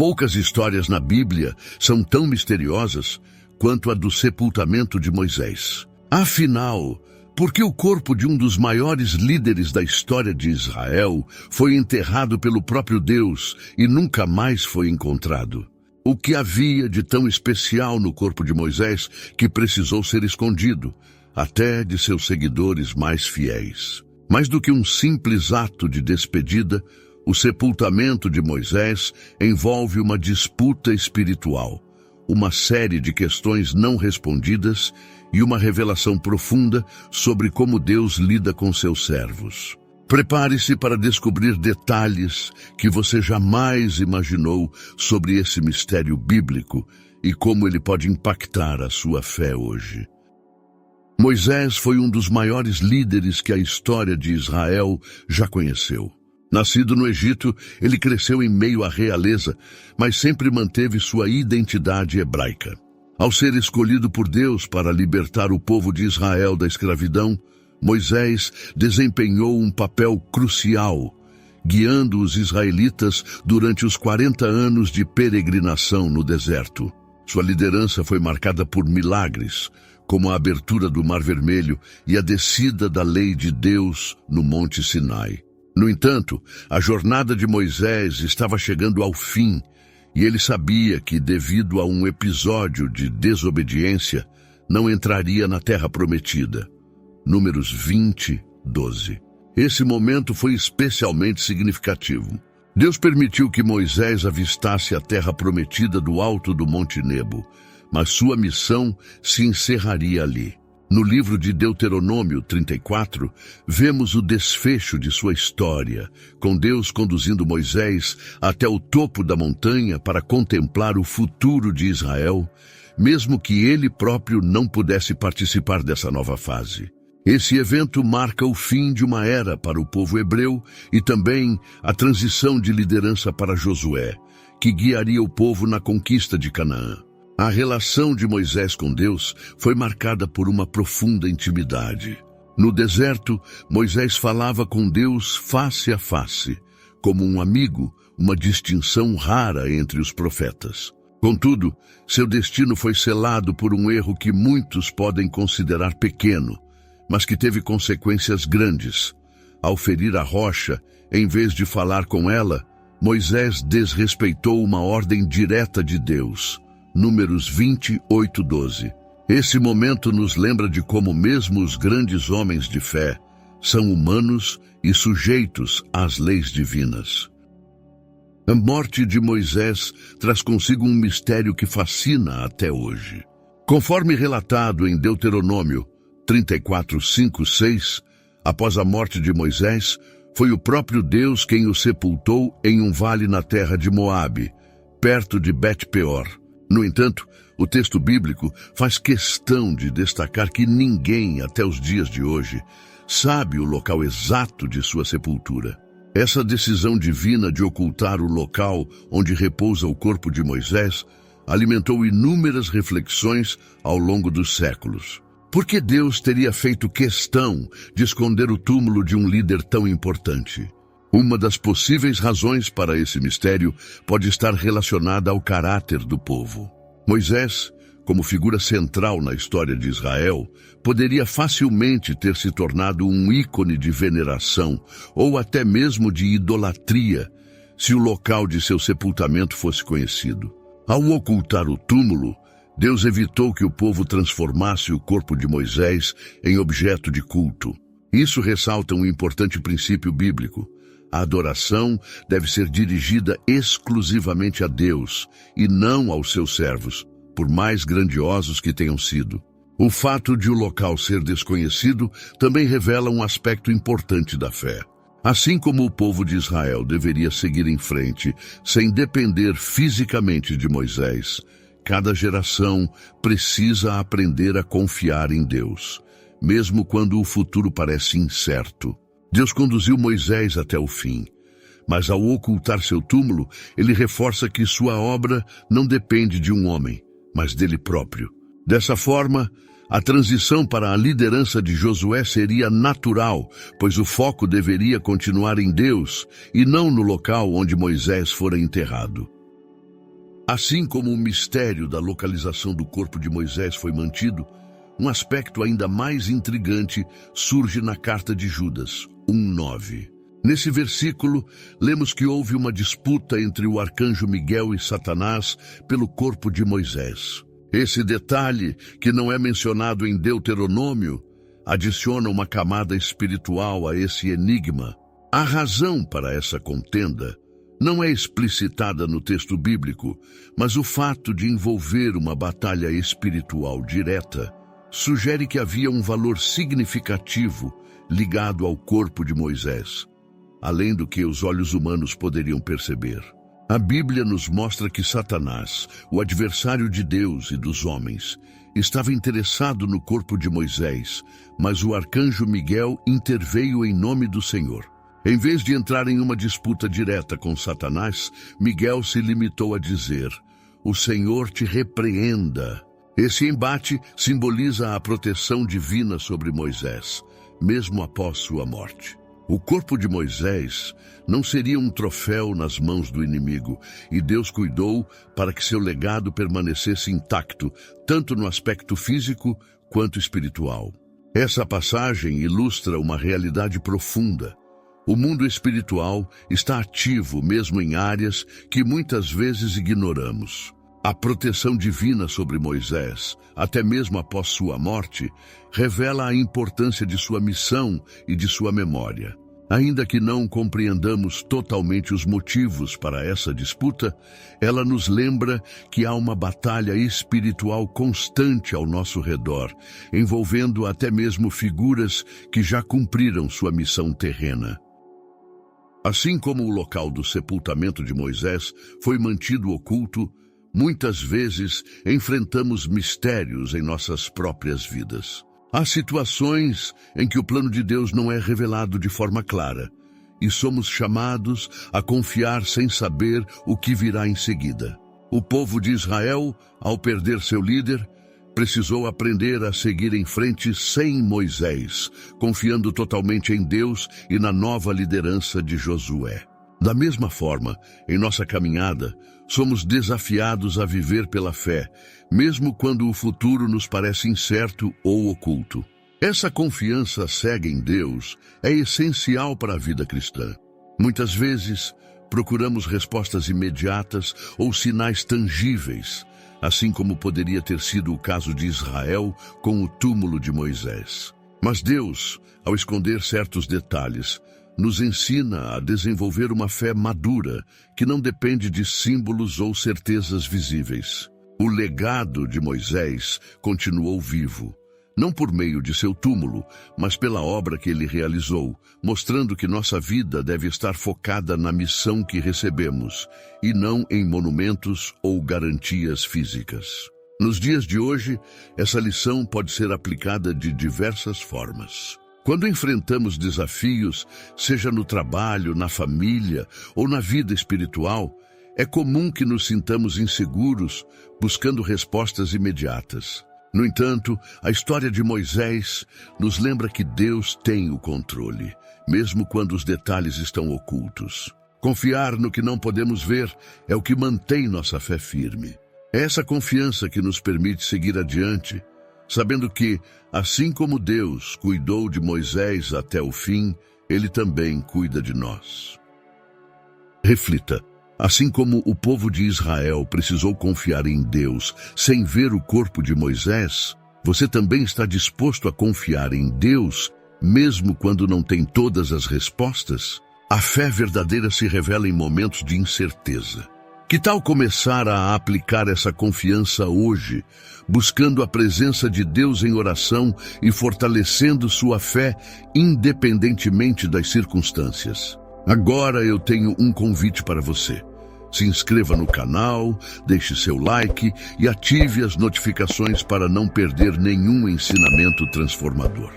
Poucas histórias na Bíblia são tão misteriosas quanto a do sepultamento de Moisés. Afinal, por que o corpo de um dos maiores líderes da história de Israel foi enterrado pelo próprio Deus e nunca mais foi encontrado? O que havia de tão especial no corpo de Moisés que precisou ser escondido, até de seus seguidores mais fiéis? Mais do que um simples ato de despedida, o sepultamento de Moisés envolve uma disputa espiritual, uma série de questões não respondidas e uma revelação profunda sobre como Deus lida com seus servos. Prepare-se para descobrir detalhes que você jamais imaginou sobre esse mistério bíblico e como ele pode impactar a sua fé hoje. Moisés foi um dos maiores líderes que a história de Israel já conheceu. Nascido no Egito, ele cresceu em meio à realeza, mas sempre manteve sua identidade hebraica. Ao ser escolhido por Deus para libertar o povo de Israel da escravidão, Moisés desempenhou um papel crucial, guiando os israelitas durante os 40 anos de peregrinação no deserto. Sua liderança foi marcada por milagres, como a abertura do Mar Vermelho e a descida da lei de Deus no Monte Sinai. No entanto, a jornada de Moisés estava chegando ao fim, e ele sabia que, devido a um episódio de desobediência, não entraria na Terra Prometida. Números 20, 12. Esse momento foi especialmente significativo. Deus permitiu que Moisés avistasse a Terra Prometida do alto do Monte Nebo, mas sua missão se encerraria ali. No livro de Deuteronômio 34, vemos o desfecho de sua história, com Deus conduzindo Moisés até o topo da montanha para contemplar o futuro de Israel, mesmo que ele próprio não pudesse participar dessa nova fase. Esse evento marca o fim de uma era para o povo hebreu e também a transição de liderança para Josué, que guiaria o povo na conquista de Canaã. A relação de Moisés com Deus foi marcada por uma profunda intimidade. No deserto, Moisés falava com Deus face a face, como um amigo, uma distinção rara entre os profetas. Contudo, seu destino foi selado por um erro que muitos podem considerar pequeno, mas que teve consequências grandes. Ao ferir a rocha, em vez de falar com ela, Moisés desrespeitou uma ordem direta de Deus. Números 28, 12. Esse momento nos lembra de como mesmo os grandes homens de fé são humanos e sujeitos às leis divinas. A morte de Moisés traz consigo um mistério que fascina até hoje. Conforme relatado em Deuteronômio 34, 5, 6, após a morte de Moisés, foi o próprio Deus quem o sepultou em um vale na terra de Moabe, perto de Bet-peor. No entanto, o texto bíblico faz questão de destacar que ninguém, até os dias de hoje, sabe o local exato de sua sepultura. Essa decisão divina de ocultar o local onde repousa o corpo de Moisés alimentou inúmeras reflexões ao longo dos séculos. Por que Deus teria feito questão de esconder o túmulo de um líder tão importante? Uma das possíveis razões para esse mistério pode estar relacionada ao caráter do povo. Moisés, como figura central na história de Israel, poderia facilmente ter se tornado um ícone de veneração ou até mesmo de idolatria, se o local de seu sepultamento fosse conhecido. Ao ocultar o túmulo, Deus evitou que o povo transformasse o corpo de Moisés em objeto de culto. Isso ressalta um importante princípio bíblico. A adoração deve ser dirigida exclusivamente a Deus e não aos seus servos, por mais grandiosos que tenham sido. O fato de o local ser desconhecido também revela um aspecto importante da fé. Assim como o povo de Israel deveria seguir em frente sem depender fisicamente de Moisés, cada geração precisa aprender a confiar em Deus, mesmo quando o futuro parece incerto. Deus conduziu Moisés até o fim, mas ao ocultar seu túmulo, ele reforça que sua obra não depende de um homem, mas dele próprio. Dessa forma, a transição para a liderança de Josué seria natural, pois o foco deveria continuar em Deus e não no local onde Moisés fora enterrado. Assim como o mistério da localização do corpo de Moisés foi mantido, um aspecto ainda mais intrigante surge na carta de Judas 1:9. Nesse versículo, lemos que houve uma disputa entre o arcanjo Miguel e Satanás pelo corpo de Moisés. Esse detalhe, que não é mencionado em Deuteronômio, adiciona uma camada espiritual a esse enigma. A razão para essa contenda não é explicitada no texto bíblico, mas o fato de envolver uma batalha espiritual direta sugere que havia um valor significativo ligado ao corpo de Moisés, além do que os olhos humanos poderiam perceber. A Bíblia nos mostra que Satanás, o adversário de Deus e dos homens, estava interessado no corpo de Moisés, mas o arcanjo Miguel interveio em nome do Senhor. Em vez de entrar em uma disputa direta com Satanás, Miguel se limitou a dizer: "O Senhor te repreenda." Esse embate simboliza a proteção divina sobre Moisés, mesmo após sua morte. O corpo de Moisés não seria um troféu nas mãos do inimigo, e Deus cuidou para que seu legado permanecesse intacto, tanto no aspecto físico quanto espiritual. Essa passagem ilustra uma realidade profunda. O mundo espiritual está ativo mesmo em áreas que muitas vezes ignoramos. A proteção divina sobre Moisés, até mesmo após sua morte, revela a importância de sua missão e de sua memória. Ainda que não compreendamos totalmente os motivos para essa disputa, ela nos lembra que há uma batalha espiritual constante ao nosso redor, envolvendo até mesmo figuras que já cumpriram sua missão terrena. Assim como o local do sepultamento de Moisés foi mantido oculto, muitas vezes enfrentamos mistérios em nossas próprias vidas. Há situações em que o plano de Deus não é revelado de forma clara, e somos chamados a confiar sem saber o que virá em seguida. O povo de Israel, ao perder seu líder, precisou aprender a seguir em frente sem Moisés, confiando totalmente em Deus e na nova liderança de Josué. Da mesma forma, em nossa caminhada, somos desafiados a viver pela fé, mesmo quando o futuro nos parece incerto ou oculto. Essa confiança cega em Deus é essencial para a vida cristã. Muitas vezes, procuramos respostas imediatas ou sinais tangíveis, assim como poderia ter sido o caso de Israel com o túmulo de Moisés. Mas Deus, ao esconder certos detalhes, nos ensina a desenvolver uma fé madura, que não depende de símbolos ou certezas visíveis. O legado de Moisés continuou vivo, não por meio de seu túmulo, mas pela obra que ele realizou, mostrando que nossa vida deve estar focada na missão que recebemos, e não em monumentos ou garantias físicas. Nos dias de hoje, essa lição pode ser aplicada de diversas formas. Quando enfrentamos desafios, seja no trabalho, na família ou na vida espiritual, é comum que nos sintamos inseguros, buscando respostas imediatas. No entanto, a história de Moisés nos lembra que Deus tem o controle, mesmo quando os detalhes estão ocultos. Confiar no que não podemos ver é o que mantém nossa fé firme. É essa confiança que nos permite seguir adiante, sabendo que, assim como Deus cuidou de Moisés até o fim, Ele também cuida de nós. Reflita. Assim como o povo de Israel precisou confiar em Deus sem ver o corpo de Moisés, você também está disposto a confiar em Deus, mesmo quando não tem todas as respostas? A fé verdadeira se revela em momentos de incerteza. Que tal começar a aplicar essa confiança hoje, buscando a presença de Deus em oração e fortalecendo sua fé independentemente das circunstâncias? Agora eu tenho um convite para você. Se inscreva no canal, deixe seu like e ative as notificações para não perder nenhum ensinamento transformador.